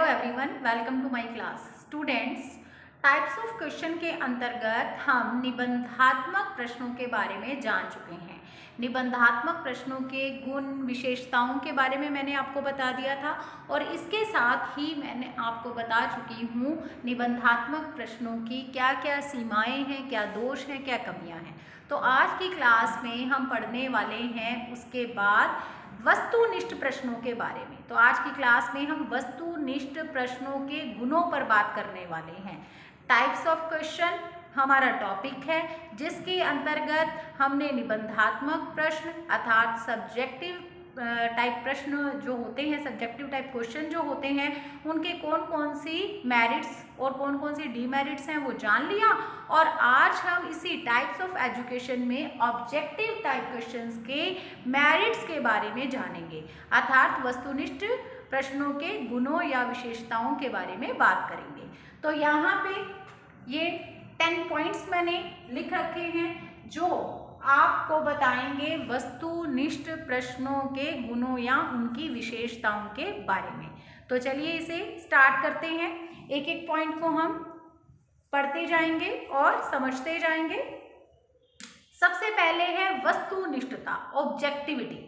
Everyone, welcome to my class. Students, types of question के अंतर्गत हम निबंधात्मक प्रश्नों के बारे में जान चुके हैं। निबंधात्मक प्रश्नों के गुण विशेषताओं के बारे में मैंने आपको बता दिया था और इसके साथ ही मैंने आपको बता चुकी हूँ निबंधात्मक प्रश्नों की क्या क्या सीमाएं हैं, क्या दोष हैं, क्या कमियां हैं। तो आज की क्लास में हम पढ़ने वाले हैं उसके बाद वस्तुनिष्ठ प्रश्नों के बारे में। तो आज की क्लास में हम वस्तुनिष्ठ प्रश्नों के गुणों पर बात करने वाले हैं। टाइप्स ऑफ क्वेश्चन हमारा टॉपिक है, जिसके अंतर्गत हमने निबंधात्मक प्रश्न अर्थात सब्जेक्टिव टाइप प्रश्न जो होते हैं, सब्जेक्टिव टाइप क्वेश्चन जो होते हैं, उनके कौन कौन सी मेरिट्स और कौन कौन सी डीमेरिट्स हैं वो जान लिया। और आज हम इसी टाइप्स ऑफ एजुकेशन में ऑब्जेक्टिव टाइप क्वेश्चंस के मेरिट्स के बारे में जानेंगे, अर्थात वस्तुनिष्ठ प्रश्नों के गुणों या विशेषताओं के बारे में बात करेंगे। तो यहाँ पे ये 10 पॉइंट्स मैंने लिख रखे हैं जो आपको बताएंगे वस्तुनिष्ठ प्रश्नों के गुणों या उनकी विशेषताओं के बारे में। तो चलिए इसे स्टार्ट करते हैं। एक एक पॉइंट को हम पढ़ते जाएंगे और समझते जाएंगे। सबसे पहले है वस्तुनिष्ठता, ऑब्जेक्टिविटी।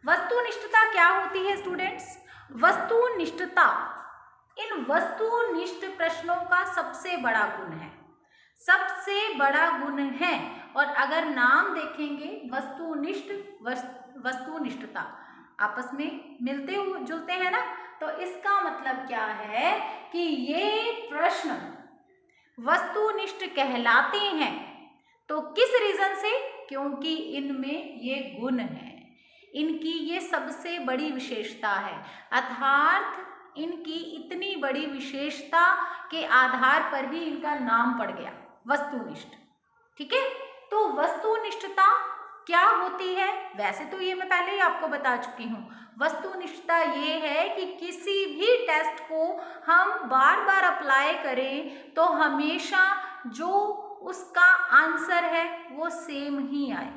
वस्तुनिष्ठता क्या होती है स्टूडेंट्स? वस्तुनिष्ठता इन वस्तुनिष्ठ प्रश्नों का सबसे बड़ा गुण है, सबसे बड़ा गुण है। और अगर नाम देखेंगे वस्तुनिष्ठ, वस्तुनिष्ठता आपस में मिलते हुए जुलते हैं ना, तो इसका मतलब क्या है कि ये प्रश्न वस्तुनिष्ठ कहलाते हैं। तो किस रीजन से? क्योंकि इनमें ये गुण है, इनकी ये सबसे बड़ी विशेषता है, अर्थात इनकी इतनी बड़ी विशेषता के आधार पर ही इनका नाम पड़ गया वस्तुनिष्ठ। ठीक है, तो वस्तुनिष्ठता क्या होती है? वैसे तो ये मैं पहले ही आपको बता चुकी हूँ। वस्तुनिष्ठता ये है कि किसी भी टेस्ट को हम बार बार अप्लाई करें तो हमेशा जो उसका आंसर है वो सेम ही आए।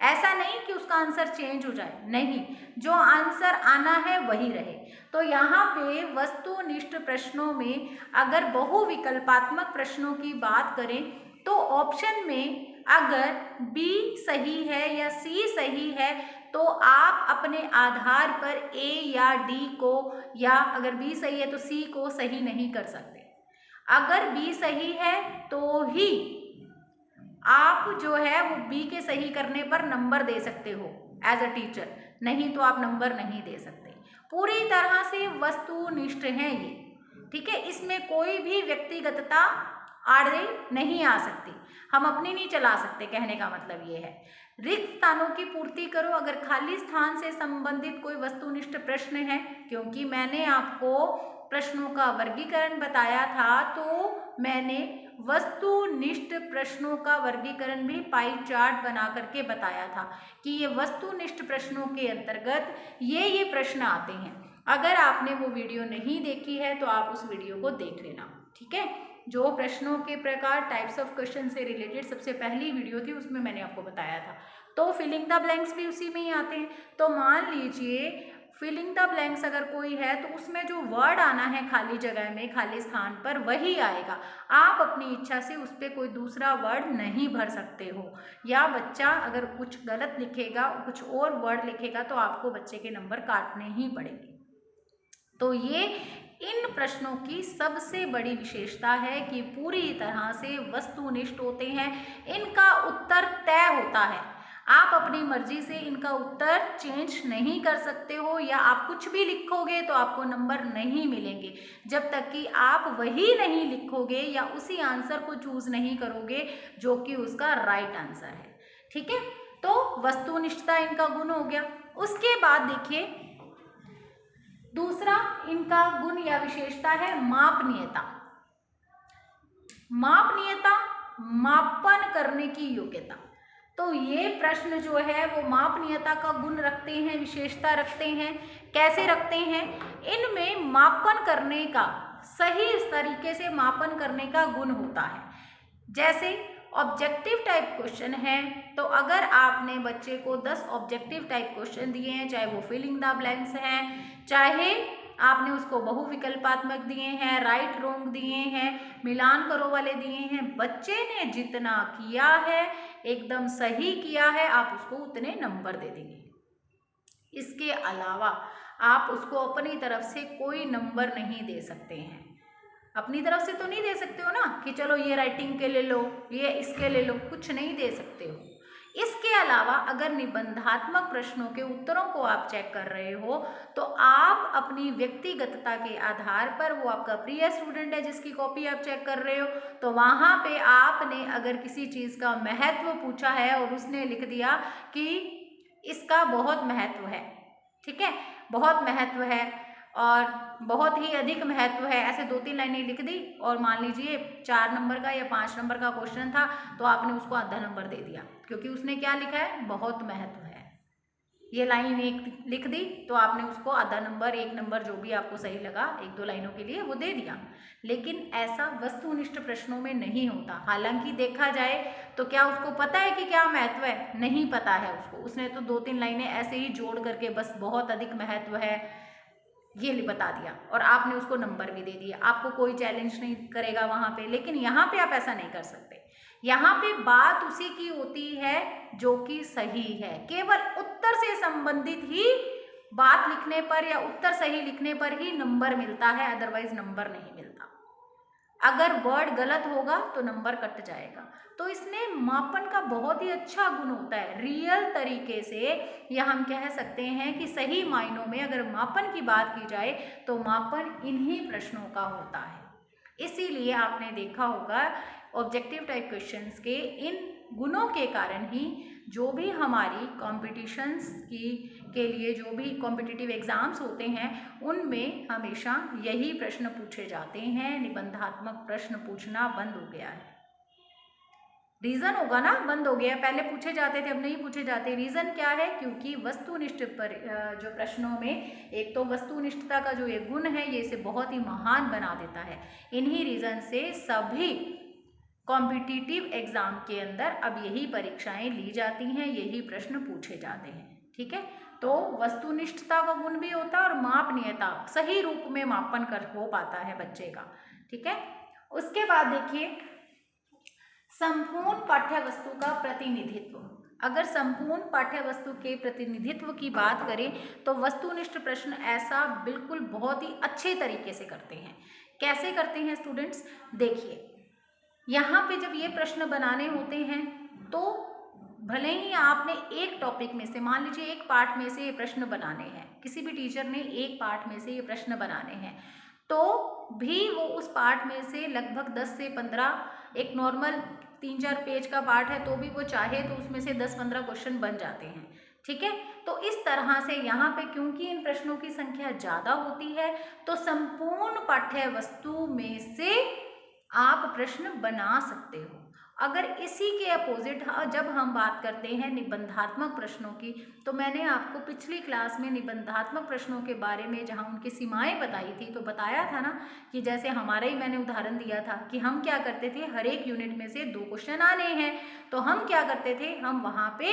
ऐसा नहीं कि उसका आंसर चेंज हो जाए, नहीं, जो आंसर आना है वही रहे। तो यहाँ पे वस्तुनिष्ठ प्रश्नों में अगर बहुविकल्पात्मक प्रश्नों की बात करें तो ऑप्शन में अगर बी सही है या सी सही है तो आप अपने आधार पर ए या डी को, या अगर बी सही है तो सी को सही नहीं कर सकते। अगर बी सही है तो ही आप जो है वो बी के सही करने पर नंबर दे सकते हो एज अ टीचर, नहीं तो आप नंबर नहीं दे सकते। पूरी तरह से वस्तुनिष्ठ है ये। ठीक है, इसमें कोई भी व्यक्तिगतता आड़े नहीं आ सकती, हम अपनी नहीं चला सकते, कहने का मतलब ये है। रिक्त स्थानों की पूर्ति करो, अगर खाली स्थान से संबंधित कोई वस्तुनिष्ठ प्रश्न है, क्योंकि मैंने आपको प्रश्नों का वर्गीकरण बताया था, तो मैंने वस्तुनिष्ठ प्रश्नों का वर्गीकरण भी पाई चार्ट बना करके बताया था कि ये वस्तुनिष्ठ प्रश्नों के अंतर्गत ये प्रश्न आते हैं। अगर आपने वो वीडियो नहीं देखी है तो आप उस वीडियो को देख लेना। ठीक है, जो प्रश्नों के प्रकार टाइप्स ऑफ क्वेश्चन से रिलेटेड सबसे पहली वीडियो थी उसमें मैंने आपको बताया था। तो फिलिंग द ब्लैंक्स भी उसी में ही आते हैं। तो मान लीजिए फिलिंग द ब्लैंक्स अगर कोई है तो उसमें जो वर्ड आना है खाली जगह में, खाली स्थान पर, वही आएगा। आप अपनी इच्छा से उस पर कोई दूसरा वर्ड नहीं भर सकते हो, या बच्चा अगर कुछ गलत लिखेगा, कुछ और वर्ड लिखेगा तो आपको बच्चे के नंबर काटने ही पड़ेंगे। तो ये इन प्रश्नों की सबसे बड़ी विशेषता है कि पूरी तरह से वस्तुनिष्ठ होते हैं। इनका उत्तर तय होता है, आप अपनी मर्जी से इनका उत्तर चेंज नहीं कर सकते हो, या आप कुछ भी लिखोगे तो आपको नंबर नहीं मिलेंगे जब तक कि आप वही नहीं लिखोगे या उसी आंसर को चूज नहीं करोगे जो कि उसका राइट आंसर है। ठीक है, तो वस्तुनिष्ठता इनका गुण हो गया। उसके बाद देखिए दूसरा इनका गुण या विशेषता है मापनीयता। मापनीयता, मापन करने की योग्यता। तो ये प्रश्न जो है वो मापनीयता का गुण रखते हैं, विशेषता रखते हैं। कैसे रखते हैं? इनमें मापन करने का, सही तरीके से मापन करने का गुण होता है। जैसे ऑब्जेक्टिव टाइप क्वेश्चन है तो अगर आपने बच्चे को 10 ऑब्जेक्टिव टाइप क्वेश्चन दिए हैं, चाहे वो फिलिंग द ब्लैंक्स हैं, चाहे आपने उसको बहुविकल्पात्मक दिए हैं, राइट रोंग दिए हैं, मिलान करो वाले दिए हैं। बच्चे ने जितना किया है, एकदम सही किया है, आप उसको उतने नंबर दे देंगे। इसके अलावा आप उसको अपनी तरफ से कोई नंबर नहीं दे सकते हैं। अपनी तरफ से तो नहीं दे सकते हो ना कि चलो ये राइटिंग के ले लो, ये इसके ले लो, कुछ नहीं दे सकते हो। इसके अलावा अगर निबंधात्मक प्रश्नों के उत्तरों को आप चेक कर रहे हो तो आप अपनी व्यक्तिगतता के आधार पर, वो आपका प्रिय स्टूडेंट है जिसकी कॉपी आप चेक कर रहे हो, तो वहाँ पे आपने अगर किसी चीज़ का महत्व पूछा है और उसने लिख दिया कि इसका बहुत महत्व है, ठीक है, बहुत महत्व है और बहुत ही अधिक महत्व है, ऐसे 2-3 लाइनें लिख दी और मान लीजिए 4 नंबर का या 5 नंबर का क्वेश्चन था तो आपने उसको आधा नंबर दे दिया, क्योंकि उसने क्या लिखा है, बहुत महत्व है। ये लाइन एक लिख दी तो आपने उसको आधा नंबर, 1 नंबर, जो भी आपको सही लगा 1-2 लाइनों के लिए वो दे दिया। लेकिन ऐसा वस्तुनिष्ठ प्रश्नों में नहीं होता। हालांकि देखा जाए तो क्या उसको पता है कि क्या महत्व है, नहीं पता है उसको, उसने तो 2-3 लाइनें ऐसे ही जोड़ करके बस बहुत अधिक महत्व है ये बता दिया और आपने उसको नंबर भी दे दिया। आपको कोई चैलेंज नहीं करेगा वहाँ पे, लेकिन यहाँ पे आप ऐसा नहीं कर सकते। यहाँ पे बात उसी की होती है जो कि सही है। केवल उत्तर से संबंधित ही बात लिखने पर या उत्तर सही लिखने पर ही नंबर मिलता है, अदरवाइज नंबर नहीं मिलता। अगर वर्ड गलत होगा तो नंबर कट जाएगा। तो इसमें मापन का बहुत ही अच्छा गुण होता है। रियल तरीके से या हम कह सकते हैं कि सही मायनों में अगर मापन की बात की जाए तो मापन इन्हीं प्रश्नों का होता है। इसीलिए आपने देखा होगा ऑब्जेक्टिव टाइप क्वेश्चंस के इन गुणों के कारण ही जो भी हमारी कॉम्पिटिशन्स के लिए जो भी कॉम्पिटिटिव एग्ज़ाम्स होते हैं उनमें हमेशा यही प्रश्न पूछे जाते हैं। निबंधात्मक प्रश्न पूछना बंद हो गया है। रीज़न होगा ना, बंद हो गया, पहले पूछे जाते थे अब नहीं पूछे जाते। रीज़न क्या है, क्योंकि वस्तुनिष्ठ पर जो प्रश्नों में एक तो वस्तुनिष्ठता का जो ये गुण है ये इसे बहुत ही महान बना देता है। इन्हीं रीज़न से सभी कॉम्पिटिटिव एग्ज़ाम के अंदर अब यही परीक्षाएं ली जाती हैं, यही प्रश्न पूछे जाते हैं, ठीक है। तो वस्तुनिष्ठता का गुण भी होता है और मापनीयता, सही रूप में मापन कर हो पाता है बच्चे का, ठीक है। उसके बाद देखिए संपूर्ण पाठ्य वस्तु का प्रतिनिधित्व। अगर संपूर्ण पाठ्य वस्तु के प्रतिनिधित्व की बात करें तो वस्तुनिष्ठ प्रश्न ऐसा बिल्कुल बहुत ही अच्छे तरीके से करते हैं। कैसे करते हैं स्टूडेंट्स, देखिए यहाँ पे जब ये प्रश्न बनाने होते हैं तो भले ही आपने एक टॉपिक में से, मान लीजिए एक पार्ट में से ये प्रश्न बनाने हैं, किसी भी टीचर ने एक पार्ट में से ये प्रश्न बनाने हैं, तो भी वो उस पार्ट में से लगभग 10 से 15, एक नॉर्मल 3-4 पेज का पार्ट है तो भी वो चाहे तो उसमें से 10-15 क्वेश्चन बन जाते हैं, ठीक है। तो इस तरह से यहाँ पे क्योंकि इन प्रश्नों की संख्या ज़्यादा होती है तो संपूर्ण पाठ्य वस्तु में से आप प्रश्न बना सकते हो। अगर इसी के अपोजिट जब हम बात करते हैं निबंधात्मक प्रश्नों की, तो मैंने आपको पिछली क्लास में निबंधात्मक प्रश्नों के बारे में जहां उनकी सीमाएं बताई थी तो बताया था ना कि जैसे हमारा ही मैंने उदाहरण दिया था कि हम क्या करते थे, हर एक यूनिट में से 2 क्वेश्चन आने हैं तो हम क्या करते थे, हम वहाँ पे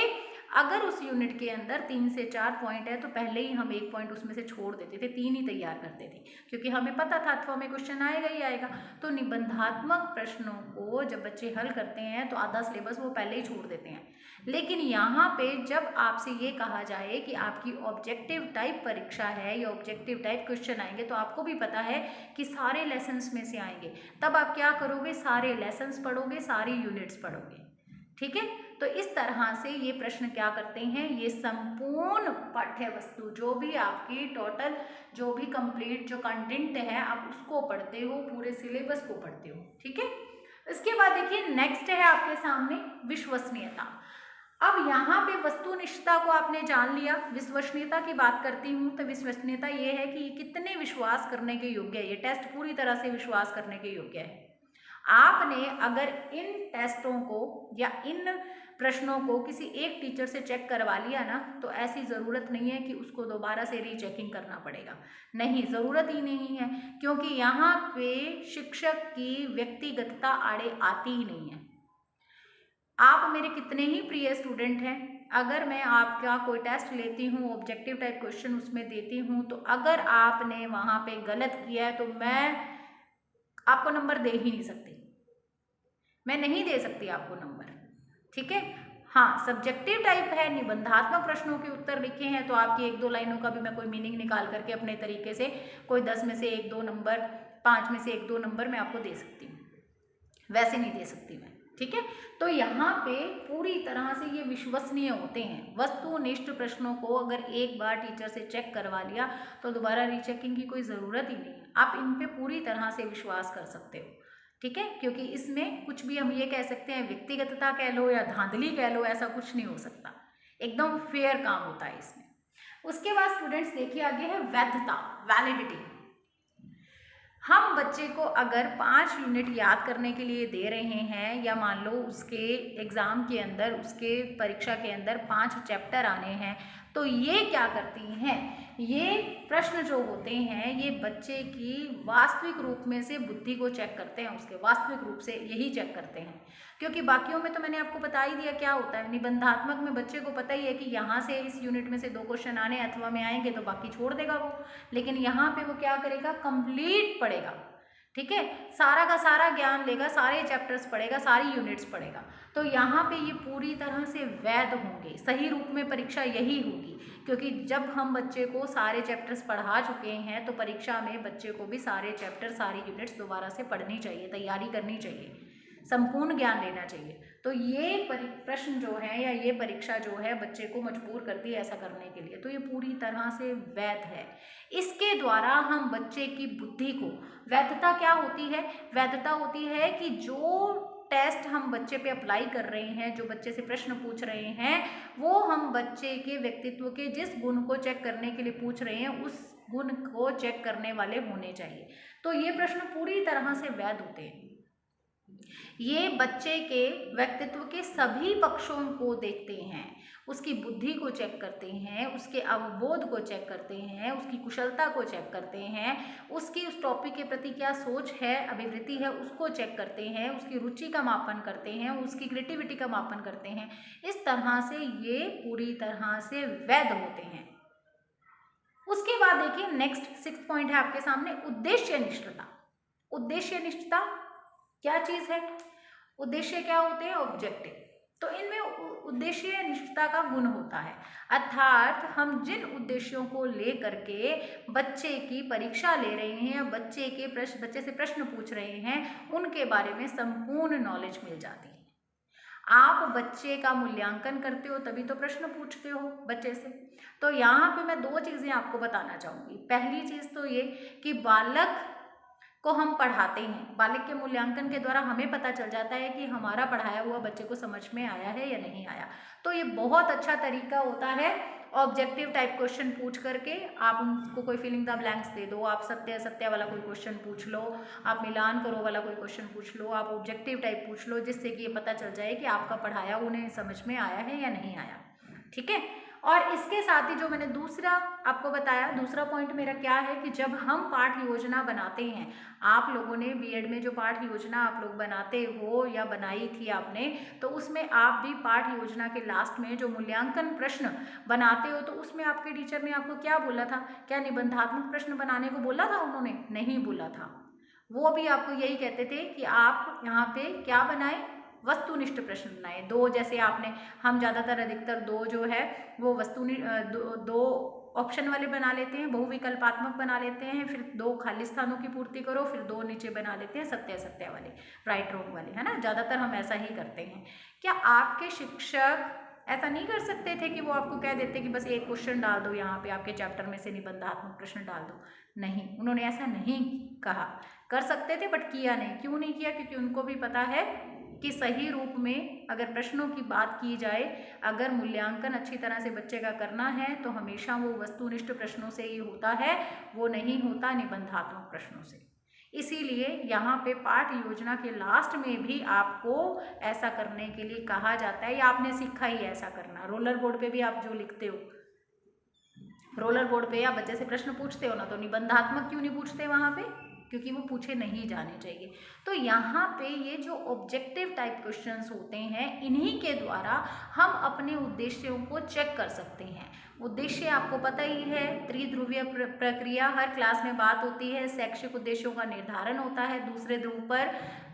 अगर उस यूनिट के अंदर 3 से 4 पॉइंट है तो पहले ही हम 1 पॉइंट उसमें से छोड़ देते थे, 3 ही तैयार करते थे, क्योंकि हमें पता था अथवा में क्वेश्चन आएगा ही आएगा। तो निबंधात्मक प्रश्नों को जब बच्चे हल करते हैं तो आधा सिलेबस वो पहले ही छोड़ देते हैं। लेकिन यहाँ पे जब आपसे ये कहा जाए कि आपकी ऑब्जेक्टिव टाइप परीक्षा है या ऑब्जेक्टिव टाइप क्वेश्चन आएंगे तो आपको भी पता है कि सारे लेसन्स में से आएंगे, तब आप क्या करोगे, सारे लेसन्स पढ़ोगे, सारी यूनिट्स पढ़ोगे, ठीक है। तो इस तरह से ये प्रश्न क्या करते हैं, ये संपूर्ण पाठ्य वस्तु जो भी आपकी टोटल जो भी कंप्लीट जो कंटेंट है आप उसको पढ़ते हो, पूरे सिलेबस को पढ़ते हो, ठीक है। इसके बाद देखिए नेक्स्ट है आपके सामने विश्वसनीयता। अब यहाँ पे वस्तुनिष्ठता को आपने जान लिया, विश्वसनीयता की बात करती हूँ तो विश्वसनीयता ये है कि कितने विश्वास करने के योग्य है, ये टेस्ट पूरी तरह से विश्वास करने के योग्य है। आपने अगर इन टेस्टों को या इन प्रश्नों को किसी एक टीचर से चेक करवा लिया ना तो ऐसी ज़रूरत नहीं है कि उसको दोबारा से रीचेकिंग करना पड़ेगा, नहीं, ज़रूरत ही नहीं है, क्योंकि यहाँ पे शिक्षक की व्यक्तिगतता आड़े आती ही नहीं है। आप मेरे कितने ही प्रिय स्टूडेंट हैं, अगर मैं आपका कोई टेस्ट लेती हूँ, ऑब्जेक्टिव टाइप क्वेश्चन उसमें देती हूँ, तो अगर आपने वहाँ पे गलत किया है तो मैं आपको नंबर दे ही नहीं सकती, मैं नहीं दे सकती आपको नंबर, ठीक है। हाँ, सब्जेक्टिव टाइप है, निबंधात्मक प्रश्नों के उत्तर लिखे हैं तो आपकी 1-2 लाइनों का भी मैं कोई मीनिंग निकाल करके अपने तरीके से कोई 10 में से 1-2 नंबर, 5 में से 1-2 नंबर मैं आपको दे सकती हूँ, वैसे नहीं दे सकती मैं, ठीक है। तो यहाँ पे पूरी तरह से ये विश्वसनीय होते हैं। वस्तुनिष्ठ प्रश्नों को अगर एक बार टीचर से चेक करवा लिया तो दोबारा रीचेकिंग की कोई ज़रूरत ही नहीं है, आप इन पे पूरी तरह से विश्वास कर सकते हो, ठीक है। क्योंकि इसमें कुछ भी हम ये कह सकते हैं, व्यक्तिगतता कह लो या धांधली कह लो, ऐसा कुछ नहीं हो सकता, एकदम फेयर काम होता है इसमें। उसके बाद स्टूडेंट्स देखिए आगे है वैधता, वैलिडिटी। हम बच्चे को अगर 5 यूनिट याद करने के लिए दे रहे हैं या मान लो उसके एग्ज़ाम के अंदर, उसके परीक्षा के अंदर 5 चैप्टर आने हैं, तो ये क्या करती हैं, ये प्रश्न जो होते हैं ये बच्चे की वास्तविक रूप में से बुद्धि को चेक करते हैं, उसके वास्तविक रूप से यही चेक करते हैं। क्योंकि बाकियों में तो मैंने आपको बता ही दिया क्या होता है, निबंधात्मक में बच्चे को पता ही है कि यहाँ से इस यूनिट में से 2 क्वेश्चन आने अथवा में आएंगे तो बाकी छोड़ देगा वो, लेकिन यहाँ पे वो क्या करेगा, कंप्लीट पढ़ेगा, ठीक है, सारा का सारा ज्ञान लेगा, सारे चैप्टर्स पढ़ेगा, सारी यूनिट्स पढ़ेगा। तो यहाँ पे ये पूरी तरह से वैध होंगे, सही रूप में परीक्षा यही होगी। क्योंकि जब हम बच्चे को सारे चैप्टर्स पढ़ा चुके हैं तो परीक्षा में बच्चे को भी सारे चैप्टर, सारी यूनिट्स दोबारा से पढ़नी चाहिए, तैयारी करनी चाहिए, संपूर्ण ज्ञान लेना चाहिए। तो ये प्रश्न जो है या ये परीक्षा जो है बच्चे को मजबूर करती है ऐसा करने के लिए, तो ये पूरी तरह से वैध है। इसके द्वारा हम बच्चे की बुद्धि को, वैधता क्या होती है, वैधता होती है कि जो टेस्ट हम बच्चे पे अप्लाई कर रहे हैं, जो बच्चे से प्रश्न पूछ रहे हैं, वो हम बच्चे के व्यक्तित्व के जिस गुण को चेक करने के लिए पूछ रहे हैं उस गुण को चेक करने वाले होने चाहिए। तो ये प्रश्न पूरी तरह से वैध होते हैं। ये बच्चे के व्यक्तित्व के सभी पक्षों को देखते हैं, उसकी बुद्धि को चेक करते हैं, उसके अवबोध को चेक करते हैं, उसकी कुशलता को चेक करते हैं, उसकी उस टॉपिक के प्रति क्या सोच है, अभिवृत्ति है, उसको चेक करते हैं, उसकी रुचि का मापन करते हैं, उसकी क्रिएटिविटी का मापन करते हैं। इस तरह से ये पूरी तरह से वैध होते हैं। उसके बाद देखिए नेक्स्ट 6th पॉइंट है आपके सामने, उद्देश्य निष्ठता। उद्देश्य निष्ठता क्या चीज है, उद्देश्य क्या होते हैं, ऑब्जेक्टिव। तो इनमें उद्देश्य निष्ठता का गुण होता है, अर्थात हम जिन उद्देश्यों को लेकर के बच्चे की परीक्षा ले रहे हैं या बच्चे से प्रश्न पूछ रहे हैं उनके बारे में संपूर्ण नॉलेज मिल जाती है। आप बच्चे का मूल्यांकन करते हो तभी तो प्रश्न पूछते हो बच्चे से। तो यहाँ पे मैं 2 चीज़ें आपको बताना चाहूँगी। पहली चीज़ तो ये कि बालक को हम पढ़ाते हैं, बालक के मूल्यांकन के द्वारा हमें पता चल जाता है कि हमारा पढ़ाया हुआ बच्चे को समझ में आया है या नहीं आया। तो ये बहुत अच्छा तरीका होता है ऑब्जेक्टिव टाइप क्वेश्चन पूछ करके। आप उनको कोई फिलिंग द ब्लैंक्स दे दो, आप सत्य असत्य वाला कोई क्वेश्चन पूछ लो, आप मिलान करो वाला कोई क्वेश्चन पूछ लो, आप ऑब्जेक्टिव टाइप पूछ लो, जिससे कि ये पता चल जाए कि आपका पढ़ाया उन्हें समझ में आया है या नहीं आया, ठीक है। और इसके साथ ही जो मैंने दूसरा आपको बताया, दूसरा पॉइंट मेरा क्या है कि जब हम पाठ योजना बनाते हैं, आप लोगों ने बीएड में जो पाठ योजना आप लोग बनाते हो या बनाई थी आपने, तो उसमें आप भी पाठ योजना के लास्ट में जो मूल्यांकन प्रश्न बनाते हो, तो उसमें आपके टीचर ने आपको क्या बोला था, क्या निबंधात्मक प्रश्न बनाने को बोला था उन्होंने? नहीं बोला था। वो भी आपको यही कहते थे कि आप यहाँ पे क्या बनाए, वस्तुनिष्ठ प्रश्न बनाए। 2 जैसे आपने, हम ज़्यादातर अधिकतर 2 जो है वो दो ऑप्शन वाले बना लेते हैं, बहुविकल्पात्मक बना लेते हैं, फिर 2 खाली स्थानों की पूर्ति करो, फिर 2 नीचे बना लेते हैं सत्य असत्य वाले, राइट रॉन्ग वाले, है ना। ज़्यादातर हम ऐसा ही करते हैं। क्या आपके शिक्षक ऐसा नहीं कर सकते थे कि वो आपको कह देते कि बस 1 क्वेश्चन डाल दो यहाँ पे, आपके चैप्टर में से निबंधात्मक प्रश्न डाल दो? नहीं, उन्होंने ऐसा नहीं कहा। कर सकते थे बट किया नहीं। क्यों नहीं किया? क्योंकि उनको भी पता है कि सही रूप में अगर प्रश्नों की बात की जाए, अगर मूल्यांकन अच्छी तरह से बच्चे का करना है तो हमेशा वो वस्तुनिष्ठ प्रश्नों से ही होता है, वो नहीं होता निबंधात्मक प्रश्नों से। इसीलिए यहाँ पे पाठ योजना के लास्ट में भी आपको ऐसा करने के लिए कहा जाता है, या आपने सीखा ही ऐसा करना। रोलर बोर्ड पे भी आप जो लिखते हो, रोलर बोर्ड पे या बच्चे से प्रश्न पूछते हो ना, तो निबंधात्मक क्यों नहीं पूछते वहाँ पे? क्योंकि वो पूछे नहीं जाने चाहिए। तो यहाँ पे ये जो ऑब्जेक्टिव टाइप क्वेश्चंस होते हैं, इन्हीं के द्वारा हम अपने उद्देश्यों को चेक कर सकते हैं। उद्देश्य आपको पता ही है, त्रिध्रुवीय प्रक्रिया हर क्लास में बात होती है। शैक्षिक उद्देश्यों का निर्धारण होता है दूसरे ध्रुव पर,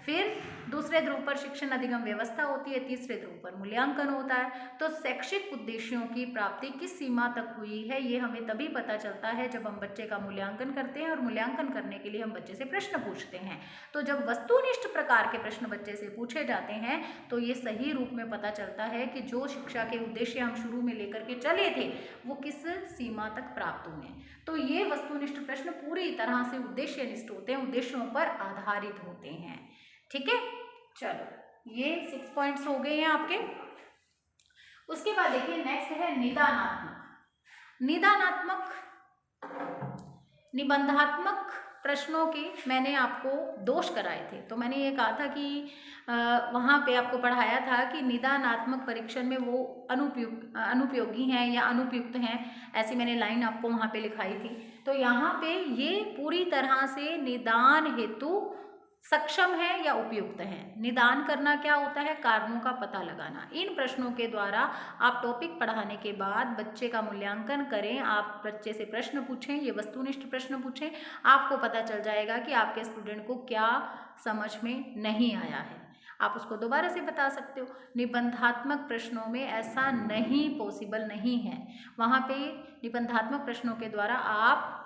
फिर दूसरे ध्रुव पर शिक्षण अधिगम व्यवस्था होती है, तीसरे ध्रुव पर मूल्यांकन होता है। तो शैक्षिक उद्देश्यों की प्राप्ति किस सीमा तक हुई है ये हमें तभी पता चलता है जब हम बच्चे का मूल्यांकन करते हैं, और मूल्यांकन करने के लिए हम बच्चे से प्रश्न पूछते हैं। तो जब वस्तुनिष्ठ प्रकार के प्रश्न बच्चे से पूछे जाते हैं तो ये सही रूप में पता चलता है कि जो शिक्षा के उद्देश्य हम शुरू में लेकर के चले थे वो किस सीमा तक प्राप्त हुए। तो ये वस्तुनिष्ठ प्रश्न पूरी तरह से उद्देश्यनिष्ठ होते हैं, उद्देश्यों पर आधारित होते हैं। ठीक है, चलो ये 6 पॉइंट्स हो गए हैं आपके। उसके बाद देखिए नेक्स्ट है निदानात्मक। निबंधात्मक प्रश्नों के मैंने आपको दोष कराए थे। तो मैंने ये कहा था कि वहाँ पे आपको पढ़ाया था कि निदानात्मक परीक्षण में वो अनुपयोगी हैं या अनुपयुक्त हैं, ऐसी मैंने लाइन आपको वहाँ पे लिखाई थी। तो यहाँ पे ये पूरी तरह से निदान हेतु सक्षम है या उपयुक्त है। निदान करना क्या होता है? कारणों का पता लगाना। इन प्रश्नों के द्वारा आप टॉपिक पढ़ाने के बाद बच्चे का मूल्यांकन करें, आप बच्चे से प्रश्न पूछें, ये वस्तुनिष्ठ प्रश्न पूछें, आपको पता चल जाएगा कि आपके स्टूडेंट को क्या समझ में नहीं आया है। आप उसको दोबारा से बता सकते हो। निबंधात्मक प्रश्नों में ऐसा नहीं पॉसिबल नहीं है। वहाँ पे निबंधात्मक प्रश्नों के द्वारा आप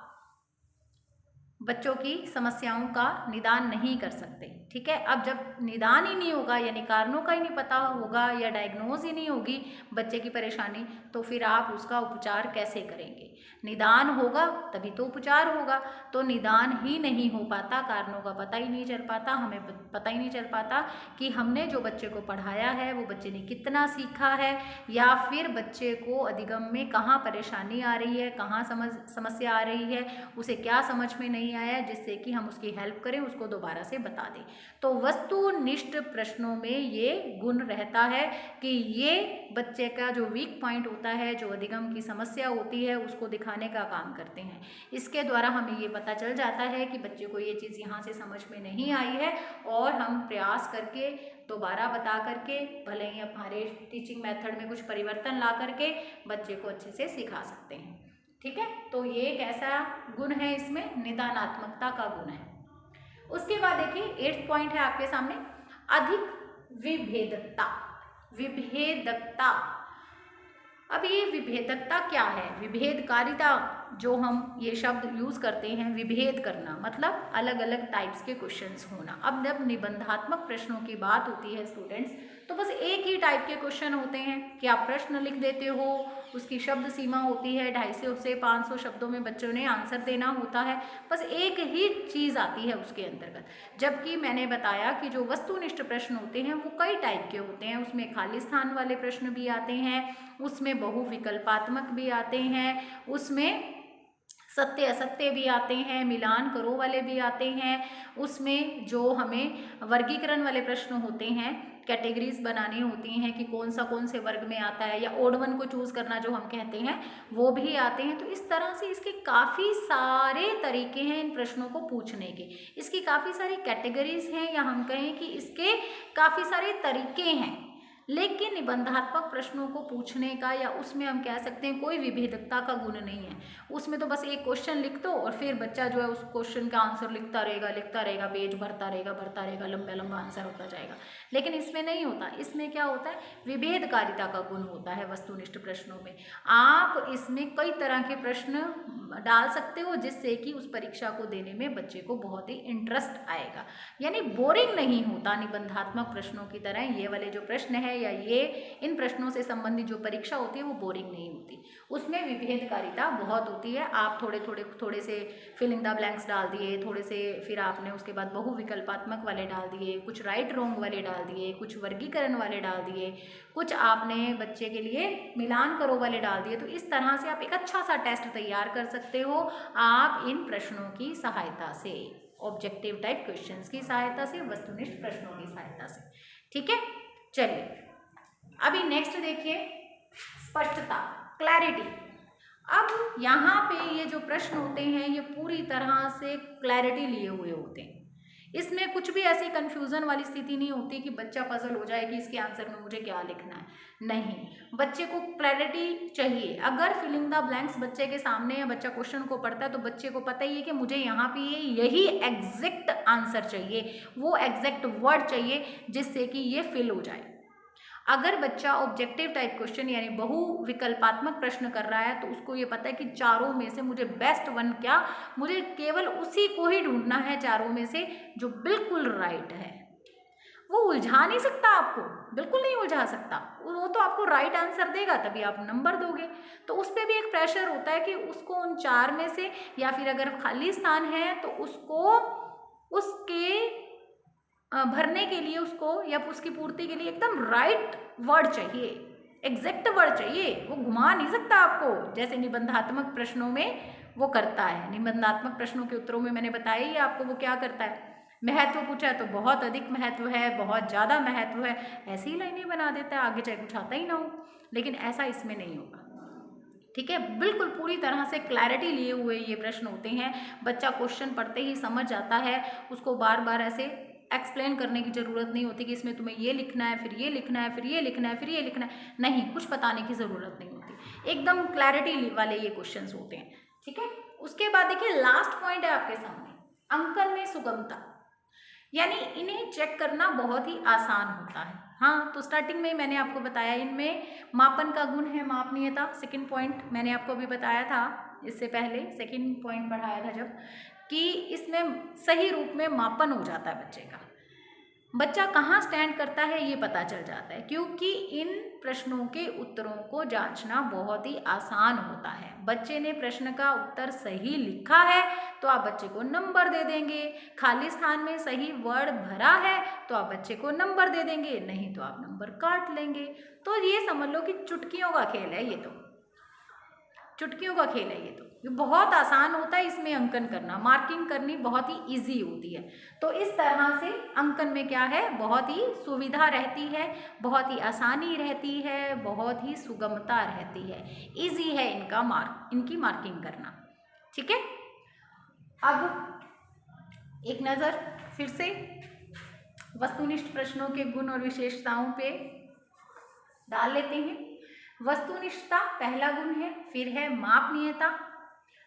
बच्चों की समस्याओं का निदान नहीं कर सकते। ठीक है, अब जब निदान ही नहीं होगा, यानी कारणों का ही नहीं पता होगा या डायग्नोज ही नहीं होगी बच्चे की परेशानी, तो फिर आप उसका उपचार कैसे करेंगे? निदान होगा तभी तो उपचार होगा। तो निदान ही नहीं हो पाता, कारणों का पता ही नहीं चल पाता, हमें पता ही नहीं चल पाता कि हमने जो बच्चे को पढ़ाया है वो बच्चे ने कितना सीखा है, या फिर बच्चे को अधिगम में कहाँ परेशानी आ रही है, कहाँ समस्या आ रही है, उसे क्या समझ में नहीं आया, जिससे कि हम उसकी हेल्प करें, उसको दोबारा से बता दें। तो वस्तुनिष्ठ प्रश्नों में ये गुण रहता है कि ये बच्चे का जो वीक पॉइंट होता है, जो अधिगम की समस्या होती है, उसको दिखाने का काम करते हैं। इसके द्वारा हमें ये पता चल जाता है कि बच्चे को ये चीज़ यहाँ से समझ में नहीं आई है, और हम प्रयास करके दोबारा बता करके, भले ही हमारे टीचिंग मेथड में कुछ परिवर्तन ला करके बच्चे को अच्छे से सिखा सकते हैं। ठीक है, तो ये एक ऐसा गुण है, इसमें निदानात्मकता का गुण है। उसके बाद देखिए 8th पॉइंट है आपके सामने, अधिक विभेदकता। विभेदकता, अब ये विभेदकता क्या है? विभेदकारिता, जो हम ये शब्द यूज करते हैं, विभेद करना मतलब अलग अलग टाइप्स के क्वेश्चंस होना। अब जब निबंधात्मक प्रश्नों की बात होती है स्टूडेंट्स, तो बस एक ही टाइप के क्वेश्चन होते हैं कि आप प्रश्न लिख देते हो, उसकी शब्द सीमा होती है 250 से 500 शब्दों में बच्चों ने आंसर देना होता है, बस एक ही चीज़ आती है उसके अंतर्गत। जबकि मैंने बताया कि जो वस्तुनिष्ठ प्रश्न होते हैं वो कई टाइप के होते हैं, उसमें खाली स्थान वाले प्रश्न भी आते हैं, उसमें बहुविकल्पात्मक भी आते हैं, उसमें सत्य असत्य भी आते हैं, मिलान करो वाले भी आते हैं, उसमें जो हमें वर्गीकरण वाले प्रश्न होते हैं, कैटेगरीज बनानी होती हैं कि कौन से वर्ग में आता है, या ओड वन को चूज़ करना जो हम कहते हैं, वो भी आते हैं। तो इस तरह से इसके काफ़ी सारे तरीके हैं इन प्रश्नों को पूछने के, इसकी काफ़ी सारी कैटेगरीज हैं, या हम कहें कि इसके काफ़ी सारे तरीके हैं। लेकिन निबंधात्मक प्रश्नों को पूछने का, या उसमें हम कह सकते हैं कोई विभेदकता का गुण नहीं है। उसमें तो बस एक क्वेश्चन लिख दो और फिर बच्चा जो है उस क्वेश्चन का आंसर लिखता रहेगा, पेज भरता रहेगा, लंबा आंसर होता जाएगा। लेकिन इसमें नहीं होता। इसमें क्या होता है? विभेदकारिता का गुण होता है वस्तुनिष्ठ प्रश्नों में। आप इसमें कई तरह के प्रश्न डाल सकते हो, जिससे कि उस परीक्षा को देने में बच्चे को बहुत ही इंटरेस्ट आएगा, यानी बोरिंग नहीं होता। निबंधात्मक प्रश्नों की तरह ये वाले जो प्रश्न है, या ये इन प्रश्नों से संबंधित जो परीक्षा होती है वो बोरिंग नहीं होती, उसमें विभेदकारिता बहुत होती है। आप थोड़े से फिलिंग द ब्लैंक्स डाल दिए, थोड़े से फिर आपने उसके बाद बहुविकल्पात्मक वाले डाल दिए, कुछ राइट रॉन्ग वाले डाल दिए, कुछ वर्गीकरण वाले डाल दिए, कुछ आपने बच्चे के लिए मिलान करो वाले डाल दिए। तो इस तरह से आप एक अच्छा सा टेस्ट तैयार कर सकते हो आप इन प्रश्नों की सहायता से, ऑब्जेक्टिव टाइप क्वेश्चंस की सहायता से, वस्तुनिष्ठ प्रश्नों की सहायता से। ठीक है, चलिए अभी नेक्स्ट देखिए, स्पष्टता, क्लैरिटी। अब यहाँ पे ये जो प्रश्न होते हैं ये पूरी तरह से क्लैरिटी लिए हुए होते हैं, इसमें कुछ भी ऐसी कंफ्यूजन वाली स्थिति नहीं होती कि बच्चा पजल हो जाए कि इसके आंसर में मुझे क्या लिखना है। नहीं, बच्चे को क्लैरिटी चाहिए। अगर फिलिंग द ब्लैंक्स बच्चे के सामने है, बच्चा क्वेश्चन को पढ़ता है, तो बच्चे को पता ही है कि मुझे यहाँ पे यही एग्जैक्ट आंसर चाहिए, वो एग्जैक्ट वर्ड चाहिए जिससे कि ये फिल हो जाए। अगर बच्चा ऑब्जेक्टिव टाइप क्वेश्चन यानी बहु विकल्पात्मक प्रश्न कर रहा है तो उसको ये पता है कि चारों में से मुझे बेस्ट वन क्या, मुझे केवल उसी को ही ढूंढना है चारों में से जो बिल्कुल राइट है। वो उलझा नहीं सकता आपको, बिल्कुल नहीं उलझा सकता, वो तो आपको राइट आंसर देगा तभी आप नंबर दोगे। तो उस पर भी एक प्रेशर होता है कि उसको उन चार में से, या फिर अगर खाली स्थान है तो उसको उसके भरने के लिए, उसको या उसकी पूर्ति के लिए एकदम राइट वर्ड चाहिए, एग्जैक्ट वर्ड चाहिए। वो घुमा नहीं सकता आपको, जैसे निबंधात्मक प्रश्नों में वो करता है। निबंधात्मक प्रश्नों के उत्तरों में मैंने बताया ही आपको वो क्या करता है। महत्व पूछा है तो बहुत अधिक महत्व है, बहुत ज़्यादा महत्व है, ऐसी ही लाइनें बना देता है, आगे चाहे कुछ आता ही ना हो। लेकिन ऐसा इसमें नहीं होगा, ठीक है। बिल्कुल पूरी तरह से क्लैरिटी लिए हुए ये प्रश्न होते हैं। बच्चा क्वेश्चन पढ़ते ही समझ जाता है, उसको बार बार ऐसे एक्सप्लेन करने की ज़रूरत नहीं होती कि इसमें तुम्हें ये लिखना है, फिर ये लिखना है, फिर ये लिखना है, फिर ये लिखना है। नहीं, कुछ बताने की ज़रूरत नहीं होती, एकदम क्लैरिटी वाले ये क्वेश्चंस होते हैं, ठीक है। उसके बाद देखिए लास्ट पॉइंट है आपके सामने, अंकन में सुगमता, यानी इन्हें चेक करना बहुत ही आसान होता है। हाँ, तो स्टार्टिंग में मैंने आपको बताया इनमें मापन का गुण है मापनीयता। सेकंड पॉइंट मैंने आपको अभी बताया था, इससे पहले सेकंड पॉइंट पढ़ाया था जब, कि इसमें सही रूप में मापन हो जाता है बच्चे का, बच्चा कहाँ स्टैंड करता है ये पता चल जाता है, क्योंकि इन प्रश्नों के उत्तरों को जांचना बहुत ही आसान होता है। बच्चे ने प्रश्न का उत्तर सही लिखा है तो आप बच्चे को नंबर दे देंगे, खाली स्थान में सही वर्ड भरा है तो आप बच्चे को नंबर दे देंगे, नहीं तो आप नंबर काट लेंगे। तो ये समझ लो कि चुटकियों का खेल है, ये तो चुटकियों का खेल है, ये बहुत आसान होता है इसमें अंकन करना, मार्किंग करनी बहुत ही इजी होती है। तो इस तरह से अंकन में क्या है, बहुत ही सुविधा रहती है, बहुत ही आसानी रहती है, बहुत ही सुगमता रहती है, इजी है इनकी मार्किंग करना, ठीक है। अब एक नज़र फिर से वस्तुनिष्ठ प्रश्नों के गुण और विशेषताओं पे डाल लेते हैं। वस्तुनिष्ठता पहला गुण है, फिर है मापनीयता,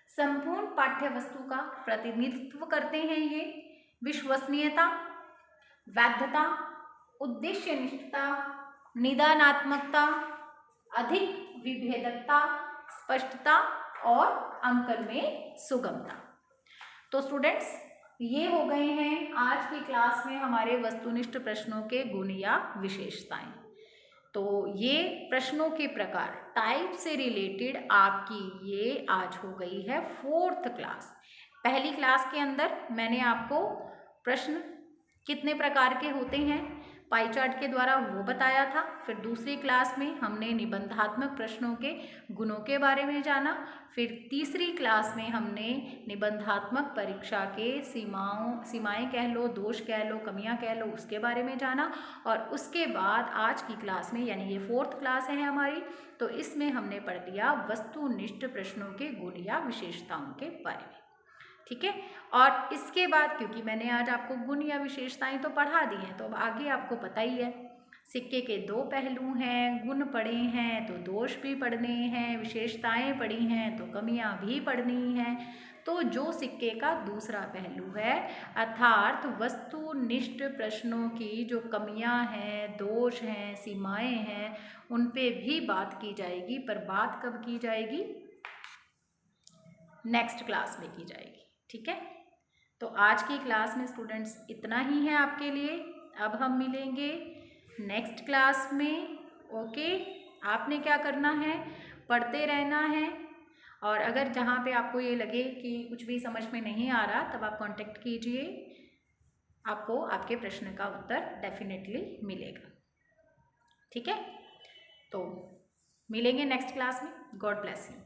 संपूर्ण पाठ्य वस्तु का प्रतिनिधित्व करते हैं ये, विश्वसनीयता, वैधता, उद्देश्यनिष्ठता, निदानात्मकता, अधिक विभेदकता, स्पष्टता और अंकन में सुगमता। तो स्टूडेंट्स ये हो गए हैं आज की क्लास में हमारे वस्तुनिष्ठ प्रश्नों के गुण या विशेषताएं। तो ये प्रश्नों के प्रकार टाइप से रिलेटेड आपकी ये आज हो गई है 4th क्लास। पहली क्लास के अंदर मैंने आपको प्रश्न कितने प्रकार के होते हैं पाई चार्ट के द्वारा वो बताया था। फिर दूसरी क्लास में हमने निबंधात्मक प्रश्नों के गुणों के बारे में जाना। फिर तीसरी क्लास में हमने निबंधात्मक परीक्षा के सीमाएं कह लो, दोष कह लो, कमियां कह लो, उसके बारे में जाना। और उसके बाद आज की क्लास में, यानी ये 4th क्लास है हमारी, तो इसमें हमने पढ़ लिया वस्तुनिष्ठ प्रश्नों के गुण या विशेषताओं के बारे में, ठीक है। और इसके बाद क्योंकि मैंने आज आपको गुण या विशेषताएं तो पढ़ा दी हैं, तो अब आगे आपको पता ही है सिक्के के दो पहलू हैं, गुण पढ़े हैं तो दोष भी पढ़ने हैं, विशेषताएं पढ़ी हैं तो कमियां भी पढ़नी हैं। तो जो सिक्के का दूसरा पहलू है अर्थात वस्तुनिष्ठ प्रश्नों की जो कमियां हैं, दोष हैं, सीमाएं हैं, उन पे भी बात की जाएगी। पर बात कब की जाएगी? नेक्स्ट क्लास में की जाएगी, ठीक है। तो आज की क्लास में स्टूडेंट्स इतना ही है आपके लिए। अब हम मिलेंगे नेक्स्ट क्लास में, ओके। आपने क्या करना है, पढ़ते रहना है। और अगर जहाँ पे आपको ये लगे कि कुछ भी समझ में नहीं आ रहा, तब आप कांटेक्ट कीजिए, आपको आपके प्रश्न का उत्तर डेफिनेटली मिलेगा, ठीक है। तो मिलेंगे नेक्स्ट क्लास में। God bless you.